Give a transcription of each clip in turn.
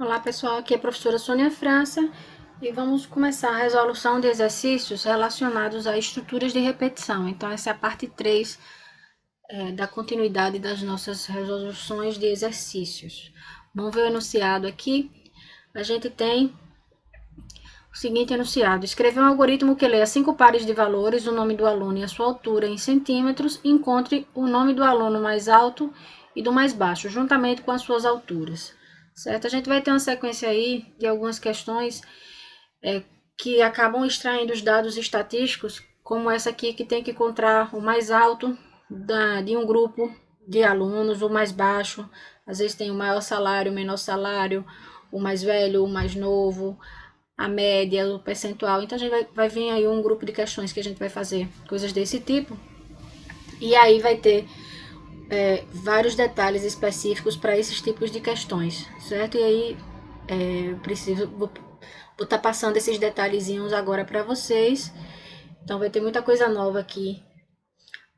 Olá pessoal, aqui é a professora Sônia França e vamos começar a resolução de exercícios relacionados a estruturas de repetição. Então essa é a parte 3 da continuidade das nossas resoluções de exercícios. Vamos ver o enunciado aqui. A gente tem o seguinte enunciado: escrever um algoritmo que leia 5 pares de valores, o nome do aluno e a sua altura em centímetros, e encontre o nome do aluno mais alto e do mais baixo, juntamente com as suas alturas. Certo? A gente vai ter uma sequência aí de algumas questões que acabam extraindo os dados estatísticos, como essa aqui que tem que encontrar o mais alto de um grupo de alunos, o mais baixo, às vezes tem o maior salário, o menor salário, o mais velho, o mais novo, a média, o percentual. Então a gente vai vir aí um grupo de questões que a gente vai fazer coisas desse tipo, e aí vai ter vários detalhes específicos para esses tipos de questões, certo? E aí vou estar passando esses detalhezinhos agora para vocês. Então vai ter muita coisa nova aqui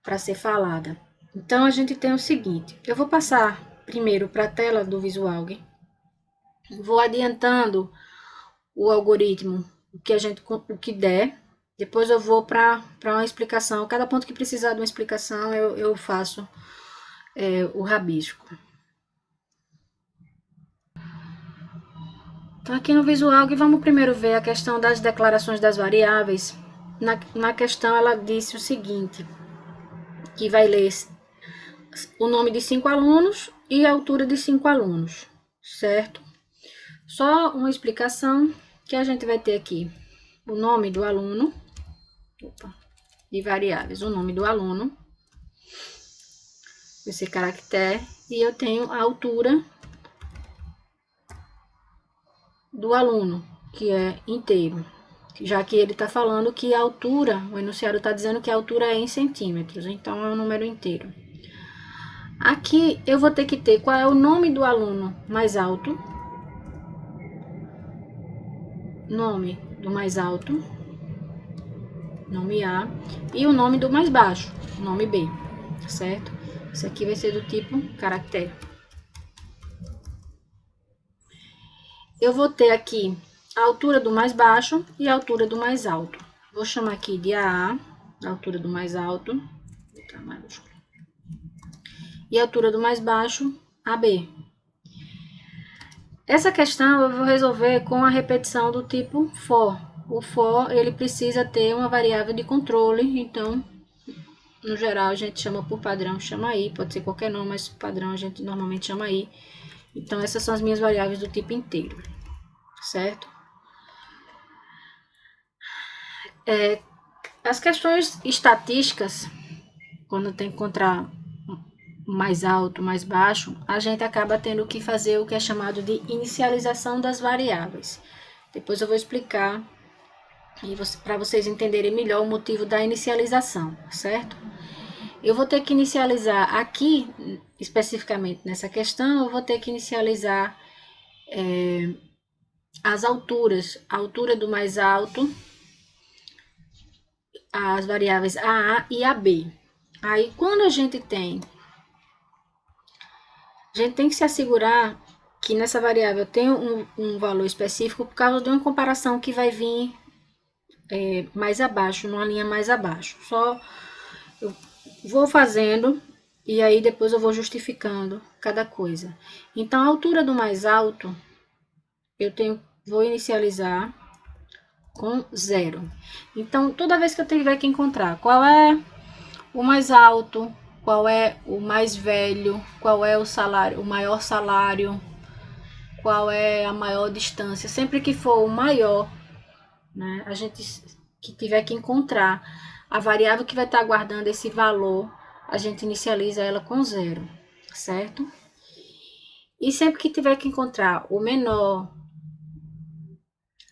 para ser falada. Então a gente tem o seguinte: eu vou passar primeiro para a tela do Visual, vou adiantando o algoritmo, o que der. Depois eu vou para uma explicação. Cada ponto que precisar de uma explicação eu faço o rabisco. Então, aqui no Visual, vamos primeiro ver a questão das declarações das variáveis. Na questão, ela disse o seguinte, que vai ler o nome de 5 alunos e a altura de 5 alunos, certo? Só uma explicação que a gente vai ter aqui. O nome do aluno, de variáveis, o nome do aluno, esse caractere, e eu tenho a altura do aluno, que é inteiro. Já que ele está falando que a altura, o enunciado está dizendo que a altura é em centímetros, então é um número inteiro. Aqui eu vou ter que ter qual é o nome do aluno mais alto, nome do mais alto, nome A, e o nome do mais baixo, nome B, certo? Isso aqui vai ser do tipo caractere. Eu vou ter aqui a altura do mais baixo e a altura do mais alto. Vou chamar aqui de AA, a altura do mais alto, e a altura do mais baixo, AB. Essa questão eu vou resolver com a repetição do tipo for. O for, ele precisa ter uma variável de controle, então, no geral, a gente chama por padrão, chama i, pode ser qualquer nome, mas padrão a gente normalmente chama i. Então, essas são as minhas variáveis do tipo inteiro, certo? As questões estatísticas, quando tem que encontrar mais alto, mais baixo, a gente acaba tendo que fazer o que é chamado de inicialização das variáveis. Depois eu vou explicar para vocês entenderem melhor o motivo da inicialização, certo? Eu vou ter que inicializar aqui, especificamente nessa questão, eu vou ter que inicializar as alturas, a altura do mais alto, as variáveis AA e AB. Aí, quando a gente tem que se assegurar que nessa variável tem um valor específico por causa de uma comparação que vai vir mais abaixo, numa linha mais abaixo. Só eu vou fazendo e aí depois eu vou justificando cada coisa. Então, a altura do mais alto, vou inicializar com 0. Então, toda vez que eu tiver que encontrar qual é o mais alto, qual é o mais velho, qual é o salário, o maior salário, qual é a maior distância, sempre que for o maior, né, a gente que tiver que encontrar a variável que vai estar guardando esse valor, a gente inicializa ela com 0, certo? E sempre que tiver que encontrar o menor,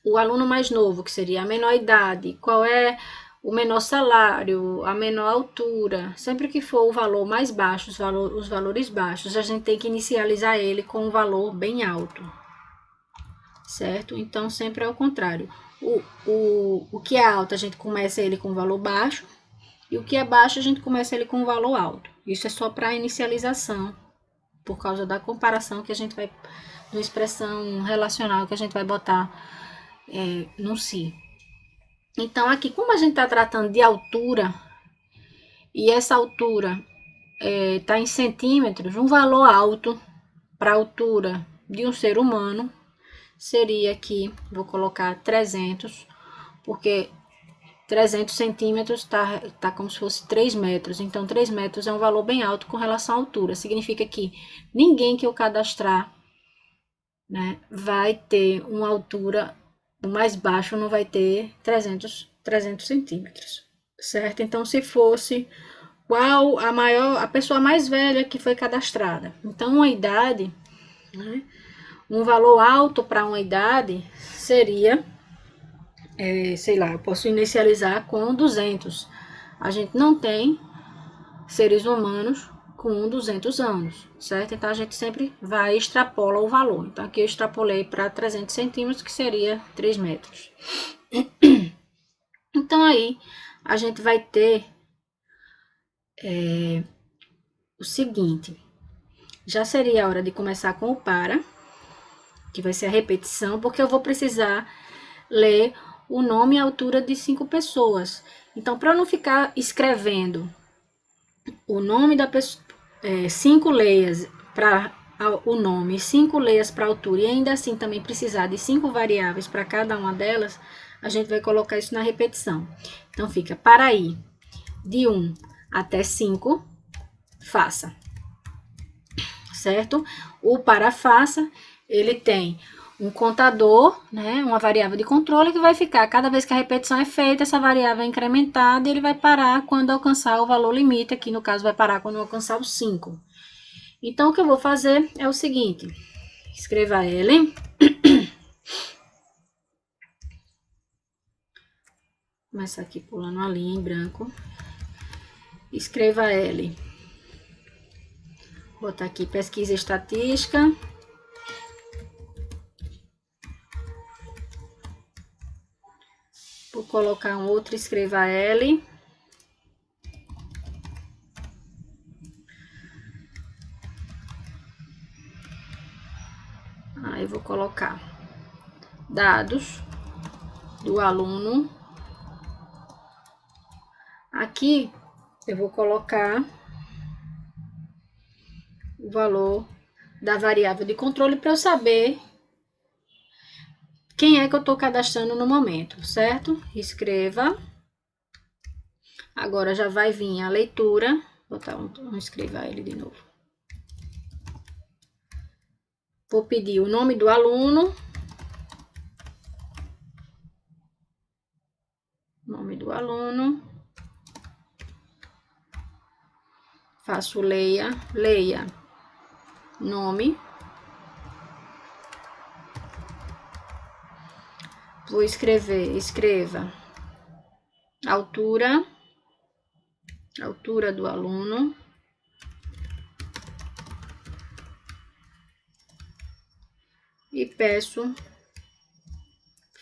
o aluno mais novo, que seria a menor idade, qual é o menor salário, a menor altura, sempre que for o valor mais baixo, os valores baixos, a gente tem que inicializar ele com um valor bem alto, certo? Então, sempre é o contrário. O que é alto, a gente começa ele com um valor baixo, e o que é baixo, a gente começa ele com um valor alto. Isso é só para inicialização por causa da comparação que a gente vai, de uma expressão relacional que a gente vai botar no se. Então, aqui, como a gente está tratando de altura, e essa altura está em centímetros, um valor alto para a altura de um ser humano seria aqui, vou colocar 300, porque 300 centímetros tá como se fosse 3 metros. Então, 3 metros é um valor bem alto com relação à altura. Significa que ninguém que eu cadastrar, né, vai ter uma altura, o mais baixo não vai ter 300 centímetros, certo? Então, se fosse qual a pessoa mais velha que foi cadastrada. Então, uma idade, né, um valor alto para uma idade seria, sei lá, eu posso inicializar com 200. A gente não tem seres humanos com 200 anos, certo? Então, a gente sempre vai e extrapola o valor. Então, aqui eu extrapolei para 300 centímetros, que seria 3 metros. Então, aí, a gente vai ter o seguinte. Já seria a hora de começar com o para, que vai ser a repetição, porque eu vou precisar ler o nome e a altura de 5 pessoas. Então, para eu não ficar escrevendo o nome da pessoa, 5 leias para o nome, 5 leias para a altura, e ainda assim também precisar de 5 variáveis para cada uma delas, a gente vai colocar isso na repetição. Então, fica para ir de 1 até 5, faça. Certo? O para faça, ele tem um contador, né, uma variável de controle que vai ficar, cada vez que a repetição é feita, essa variável é incrementada e ele vai parar quando alcançar o valor limite, aqui no caso vai parar quando alcançar o 5. Então, o que eu vou fazer é o seguinte, escreva L, começar aqui pulando a linha em branco, escreva L, vou botar aqui pesquisa estatística, vou colocar um outro, escreva L. Aí vou colocar dados do aluno. Aqui eu vou colocar o valor da variável de controle para eu saber quem é que eu estou cadastrando no momento, certo? Escreva. Agora já vai vir a leitura. Vou botar escrever ele de novo. Vou pedir o nome do aluno. Nome do aluno. Faço leia, nome. Vou escreva altura do aluno. E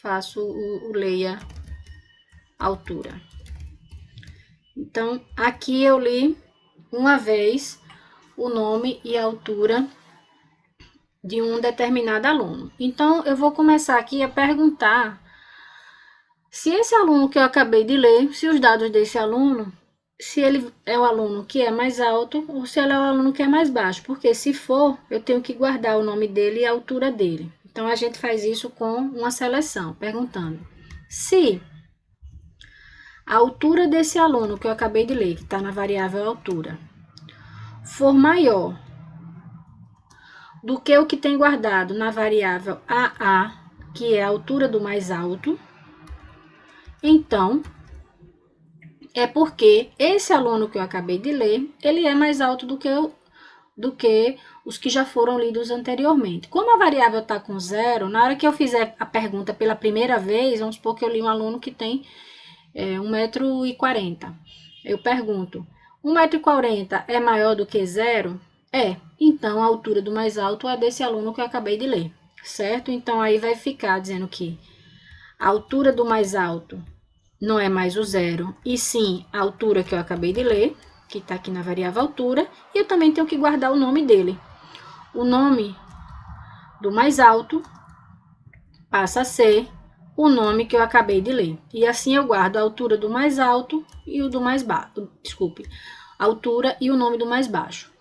faço o leia altura. Então, aqui eu li uma vez o nome e a altura de um determinado aluno. Então, eu vou começar aqui a perguntar se esse aluno que eu acabei de ler, se os dados desse aluno, se ele é o aluno que é mais alto ou se ele é o aluno que é mais baixo. Porque se for, eu tenho que guardar o nome dele e a altura dele. Então, a gente faz isso com uma seleção, perguntando se a altura desse aluno que eu acabei de ler, que está na variável altura, for maior do que o que tem guardado na variável AA, que é a altura do mais alto, então é porque esse aluno que eu acabei de ler, ele é mais alto do que os que já foram lidos anteriormente. Como a variável está com 0, na hora que eu fizer a pergunta pela primeira vez, vamos supor que eu li um aluno que tem 1,40 m. Eu pergunto, 1,40 m é maior do que 0? É. Então, a altura do mais alto é desse aluno que eu acabei de ler, certo? Então, aí vai ficar dizendo que a altura do mais alto não é mais o 0, e sim a altura que eu acabei de ler, que está aqui na variável altura, e eu também tenho que guardar o nome dele. o nome do mais alto passa a ser o nome que eu acabei de ler. E assim eu guardo a altura do mais alto e o do mais baixo. Desculpe, a altura e o nome do mais baixo.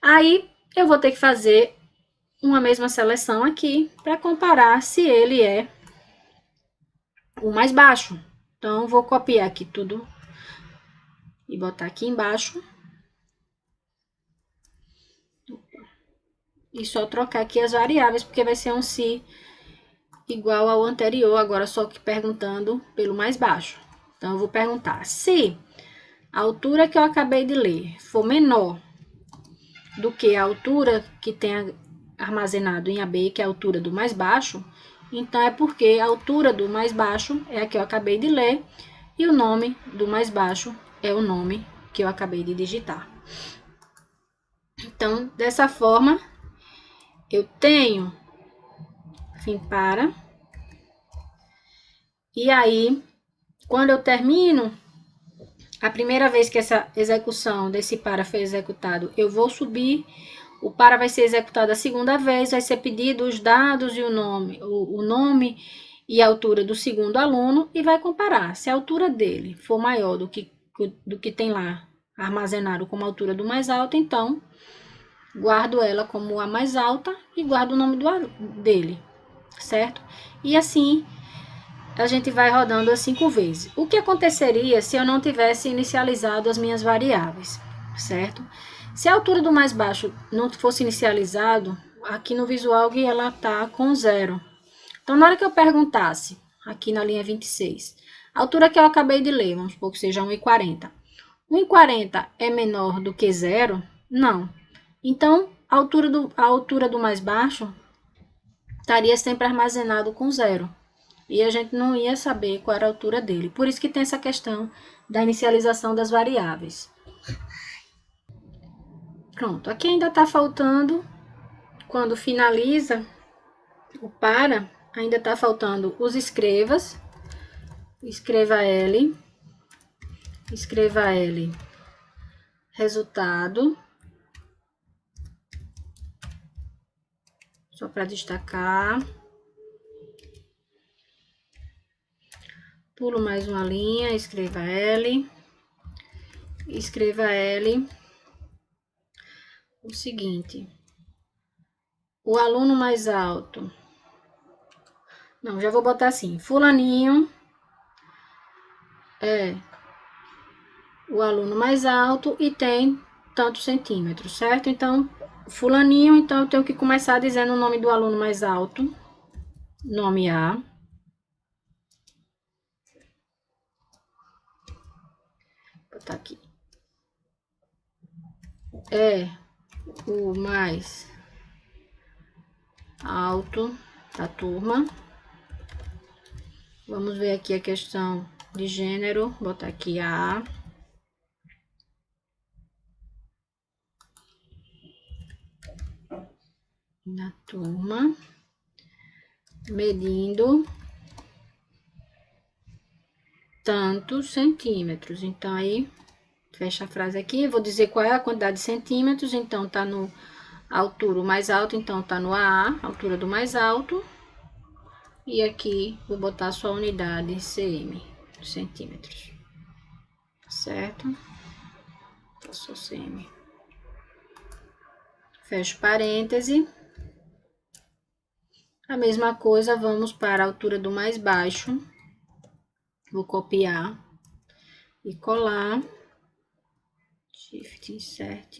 Aí eu vou ter que fazer uma mesma seleção aqui para comparar se ele é o mais baixo. Então, vou copiar aqui tudo e botar aqui embaixo. E só trocar aqui as variáveis, porque vai ser um se igual ao anterior, agora só que perguntando pelo mais baixo. Então, eu vou perguntar se a altura que eu acabei de ler for menor do que a altura que tem armazenado em AB, que é a altura do mais baixo, então é porque a altura do mais baixo é a que eu acabei de ler e o nome do mais baixo é o nome que eu acabei de digitar. Então, dessa forma, eu tenho fim para. E aí, quando eu termino, a primeira vez que essa execução desse para foi executado, eu vou subir. O para vai ser executado a segunda vez, vai ser pedido os dados e o nome e a altura do segundo aluno e vai comparar. Se a altura dele for maior do que tem lá armazenado como altura do mais alto, então guardo ela como a mais alta e guardo o nome dele, certo? E assim a gente vai rodando as 5 vezes. O que aconteceria se eu não tivesse inicializado as minhas variáveis, certo? Se a altura do mais baixo não fosse inicializado, aqui no Visual ela tá com 0. Então, na hora que eu perguntasse, aqui na linha 26, a altura que eu acabei de ler, vamos supor que seja 1,40. 1,40 é menor do que 0? Não. Então, a altura do mais baixo estaria sempre armazenado com 0. E a gente não ia saber qual era a altura dele. Por isso que tem essa questão da inicialização das variáveis. Pronto, aqui ainda está faltando, quando finaliza o para, ainda está faltando os escrevas. Escreva L, resultado. Só para destacar. Pulo mais uma linha, escreva L. O seguinte. O aluno mais alto. Não, já vou botar assim. Fulaninho é o aluno mais alto e tem tantos centímetros, certo? Então, fulaninho, então eu tenho que começar dizendo o nome do aluno mais alto. Nome A. Vou botar aqui. É o mais alto da turma. Vamos ver aqui a questão de gênero. Vou botar aqui A. Da turma. Medindo tantos centímetros. Então, aí, fecha a frase aqui. Eu vou dizer qual é a quantidade de centímetros. Então, tá no altura o mais alto. Então, tá no AA, altura do mais alto. E aqui, vou botar só a unidade cm, centímetros. Certo? Passou cm. Fecho parêntese. A mesma coisa, vamos para a altura do mais baixo. Vou copiar e colar. Shift Insert.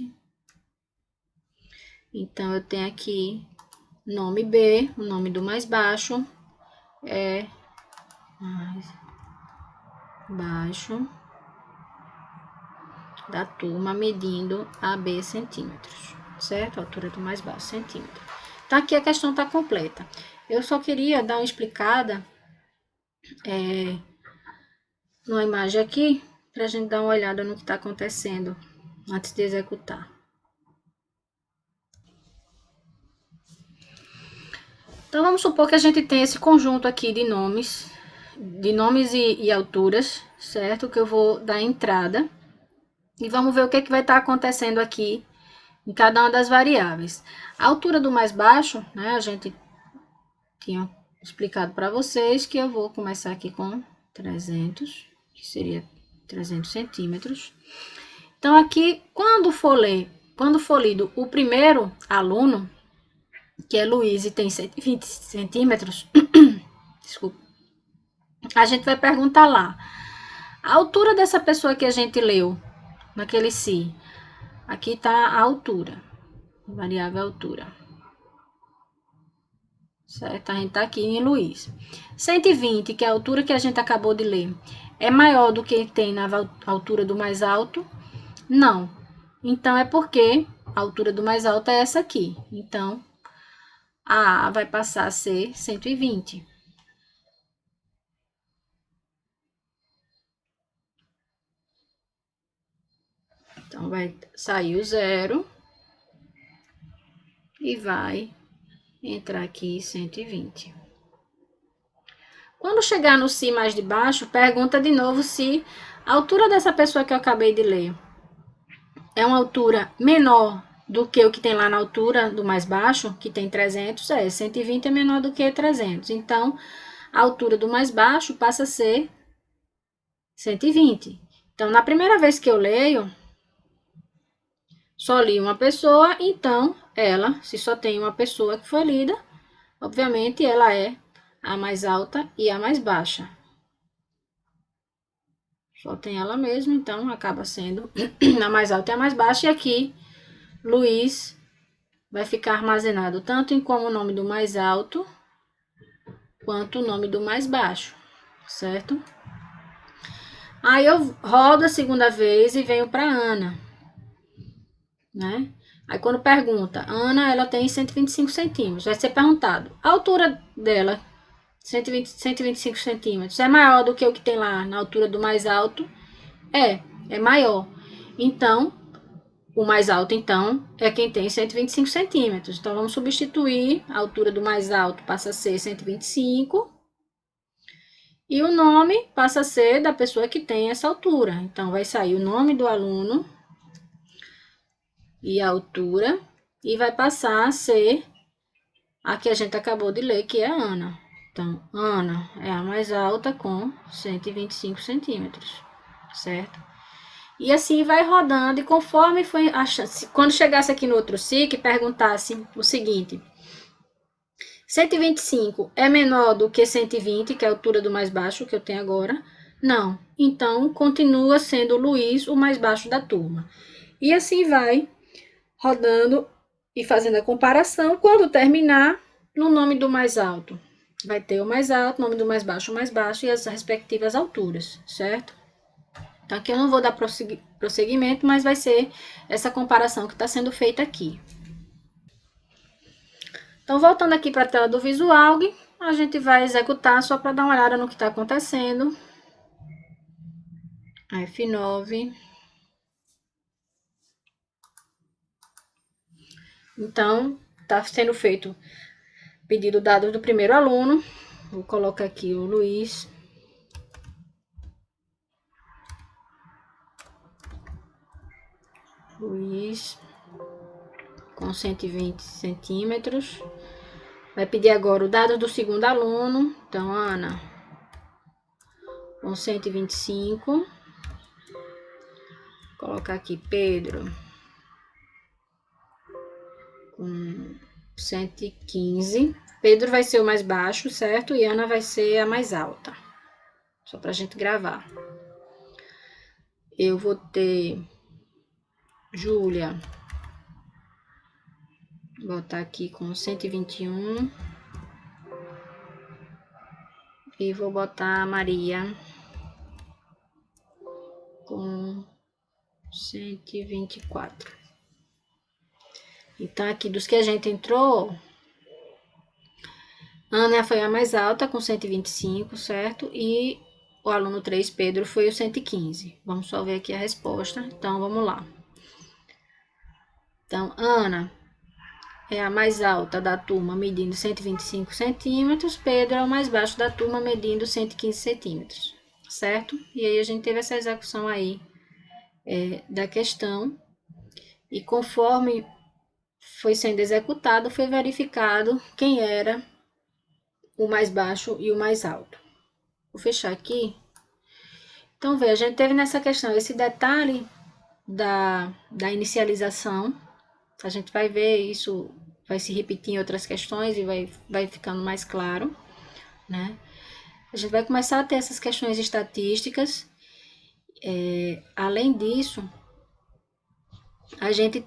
Então, eu tenho aqui nome B, o nome do mais baixo é mais baixo da turma, medindo AB centímetros, certo? A altura do mais baixo, centímetro. Tá, aqui a questão tá completa. Eu só queria dar uma explicada numa imagem aqui, pra gente dar uma olhada no que tá acontecendo antes de executar. Então, vamos supor que a gente tem esse conjunto aqui de nomes e alturas, certo? Que eu vou dar entrada. E vamos ver o que é que vai estar acontecendo aqui em cada uma das variáveis. A altura do mais baixo, né, a gente tinha explicado para vocês que eu vou começar aqui com 300, que seria 300 centímetros. Então, aqui, quando for lido o primeiro aluno, que é Luiz e tem 120 centímetros, desculpa, a gente vai perguntar lá, a altura dessa pessoa que a gente leu, naquele si, aqui está a altura, variável altura. Certo? A gente tá aqui em Luiz. 120, que é a altura que a gente acabou de ler, é maior do que tem na altura do mais alto? Não. Então, é porque a altura do mais alto é essa aqui. Então, a vai passar a ser 120. Então, vai sair o 0 e vai entrar aqui 120. Quando chegar no si mais de baixo, pergunta de novo se a altura dessa pessoa que eu acabei de ler é uma altura menor do que o que tem lá na altura do mais baixo, que tem 300, 120 é menor do que 300. Então, a altura do mais baixo passa a ser 120. Então, na primeira vez que eu leio, só li uma pessoa, então, ela, se só tem uma pessoa que foi lida, obviamente, ela é a mais alta e a mais baixa. Só tem ela mesma, então, acaba sendo a mais alta e a mais baixa. E aqui, Luiz vai ficar armazenado tanto em como o nome do mais alto, quanto o nome do mais baixo, certo? Aí eu rodo a segunda vez e venho para Ana, né? Aí quando pergunta, Ana, ela tem 125 centímetros, vai ser perguntado, a altura dela, 125 centímetros, é maior do que o que tem lá na altura do mais alto? É maior. Então, o mais alto, então, é quem tem 125 centímetros. Então, vamos substituir, a altura do mais alto passa a ser 125, e o nome passa a ser da pessoa que tem essa altura. Então, vai sair o nome do aluno e a altura, e vai passar a ser a que a gente acabou de ler, que é a Ana. Então, Ana é a mais alta com 125 centímetros, certo? E assim vai rodando, e conforme foi achando, quando chegasse aqui no outro SIC, perguntasse o seguinte: 125 é menor do que 120, que é a altura do mais baixo que eu tenho agora? Não. Então, continua sendo o Luiz o mais baixo da turma. E assim vai rodando e fazendo a comparação. Quando terminar, no nome do mais alto, vai ter o mais alto, nome do mais baixo, o mais baixo e as respectivas alturas, certo? Então, aqui eu não vou dar prosseguimento, mas vai ser essa comparação que está sendo feita aqui. Então, voltando aqui para a tela do visual, a gente vai executar só para dar uma olhada no que está acontecendo. A F9. Então, está sendo feito pedido dados do primeiro aluno. Vou colocar aqui o Luiz. Luiz, com 120 centímetros. Vai pedir agora o dado do segundo aluno. Então, Ana, com 125. Vou colocar aqui Pedro, com 115. Pedro vai ser o mais baixo, certo? E Ana vai ser a mais alta. Só pra gente gravar. Eu vou ter Júlia, vou botar aqui com 121. E vou botar Maria com 124. Então, aqui dos que a gente entrou, Ana foi a mais alta, com 125, certo? E o aluno 3, Pedro, foi o 115. Vamos só ver aqui a resposta. Então, vamos lá. Então, Ana é a mais alta da turma, medindo 125 centímetros. Pedro é o mais baixo da turma, medindo 115 centímetros, certo? E aí, a gente teve essa execução aí da questão. E conforme foi sendo executado, foi verificado quem era o mais baixo e o mais alto. Vou fechar aqui. Então, veja, a gente teve nessa questão esse detalhe da inicialização. A gente vai ver isso, vai se repetir em outras questões e vai ficando mais claro, né? A gente vai começar a ter essas questões estatísticas. Além disso, a gente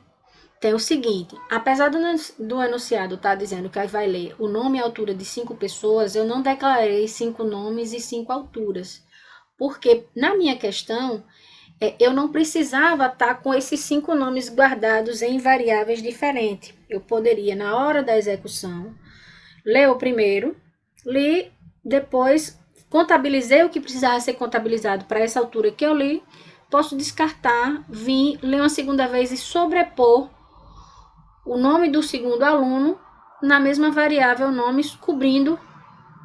tem o seguinte: apesar do enunciado estar dizendo que vai ler o nome e a altura de 5 pessoas, eu não declarei 5 nomes e 5 alturas, porque na minha questão eu não precisava estar com esses 5 nomes guardados em variáveis diferentes. Eu poderia, na hora da execução, ler o primeiro, li, depois contabilizei o que precisava ser contabilizado para essa altura que eu li, posso descartar, vir, ler uma segunda vez e sobrepor o nome do segundo aluno na mesma variável nome, cobrindo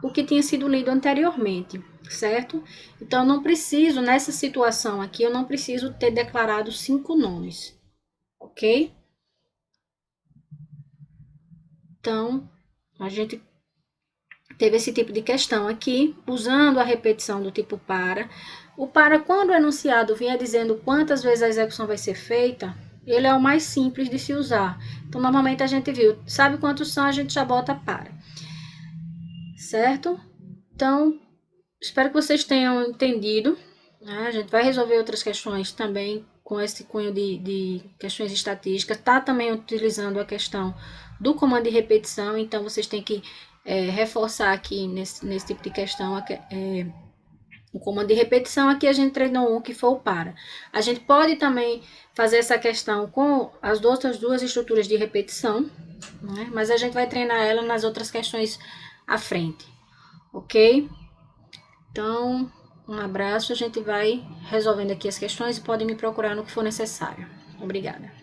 o que tinha sido lido anteriormente, certo? Então, eu não preciso, nessa situação aqui, eu não preciso ter declarado 5 nomes, ok? Então, a gente teve esse tipo de questão aqui, usando a repetição do tipo para. O para, quando o enunciado vinha dizendo quantas vezes a execução vai ser feita, ele é o mais simples de se usar. Então, normalmente a gente viu, sabe quantos são, a gente já bota para. Certo? Então, espero que vocês tenham entendido. Né? A gente vai resolver outras questões também com esse cunho de questões estatísticas. Tá também utilizando a questão do comando de repetição, então vocês têm que reforçar aqui nesse tipo de questão o comando de repetição. Aqui a gente treinou um que foi o para. A gente pode também fazer essa questão com as outras duas estruturas de repetição, né? Mas a gente vai treinar ela nas outras questões à frente, ok? Então, um abraço, a gente vai resolvendo aqui as questões e podem me procurar no que for necessário. Obrigada.